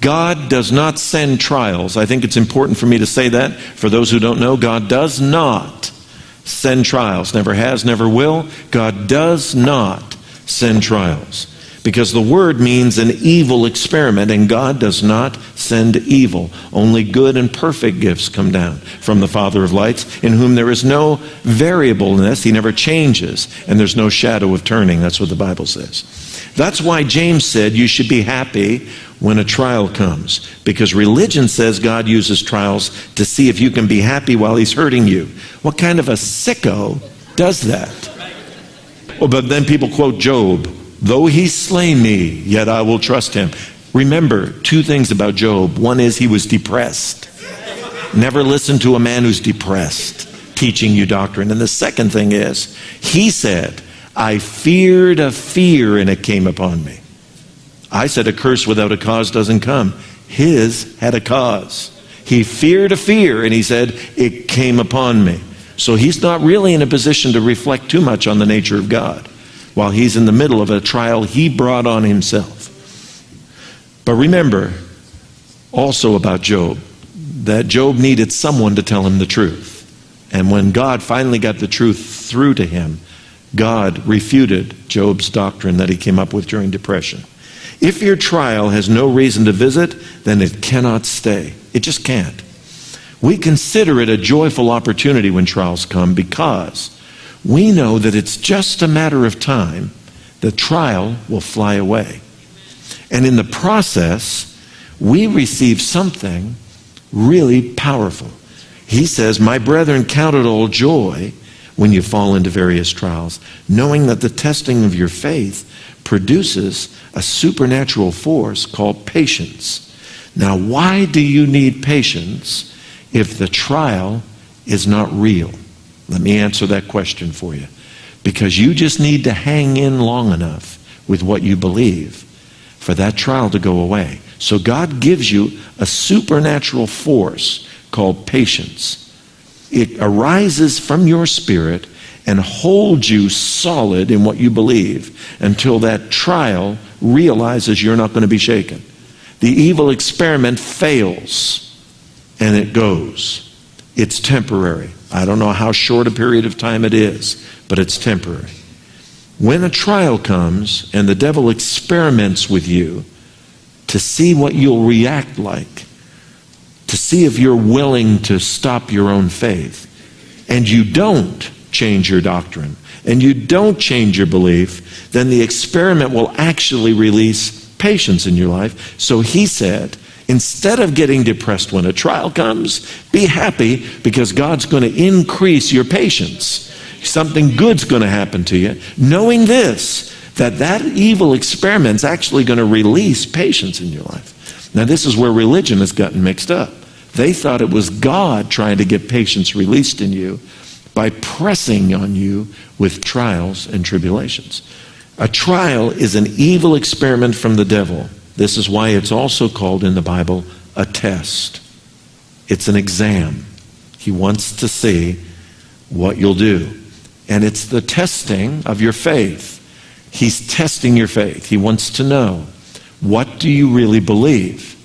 God does not send trials. I think it's important for me to say that. For those who don't know, God does not send trials. Never has, never will. God does not send trials. Because the word means an evil experiment, and God does not send evil. Only good and perfect gifts come down from the Father of lights, in whom there is no variableness. He never changes, and there's no shadow of turning. That's what the Bible says. That's why James said you should be happy when a trial comes, because religion says God uses trials to see if you can be happy while he's hurting you. What kind of a sicko does that? Well, but then people quote Job. Though he slay me, yet I will trust him. Remember two things about Job. One is he was depressed. Never listen to a man who's depressed teaching you doctrine. And the second thing is, he said, I feared a fear and it came upon me. I said a curse without a cause doesn't come. His had a cause. He feared a fear and he said, it came upon me. So he's not really in a position to reflect too much on the nature of God while he's in the middle of a trial he brought on himself. But remember also about Job, that Job needed someone to tell him the truth. And when God finally got the truth through to him, God refuted Job's doctrine that he came up with during depression. If your trial has no reason to visit, then it cannot stay. It just can't. We consider it a joyful opportunity when trials come because we know that it's just a matter of time. The trial will fly away. And in the process, we receive something really powerful. He says, my brethren, count it all joy when you fall into various trials, knowing that the testing of your faith produces a supernatural force called patience. Now, why do you need patience if the trial is not real? Let me answer that question for you. Because you just need to hang in long enough with what you believe for that trial to go away. So God gives you a supernatural force called patience. It arises from your spirit and holds you solid in what you believe until that trial realizes you're not going to be shaken. The evil experiment fails and it goes. It's temporary. I don't know how short a period of time it is, but it's temporary. When a trial comes and the devil experiments with you to see what you'll react like, to see if you're willing to stop your own faith, and you don't change your doctrine, and you don't change your belief, then the experiment will actually release patience in your life. So he said, instead of getting depressed when a trial comes, be happy because God's going to increase your patience. Something good's going to happen to you, knowing this, that evil experiment's actually going to release patience in your life. Now, this is where religion has gotten mixed up. They thought it was God trying to get patience released in you by pressing on you with trials and tribulations. A trial is an evil experiment from the devil. This is why it's also called in the Bible a test. It's an exam. He wants to see what you'll do. And it's the testing of your faith. He's testing your faith. He wants to know, what do you really believe?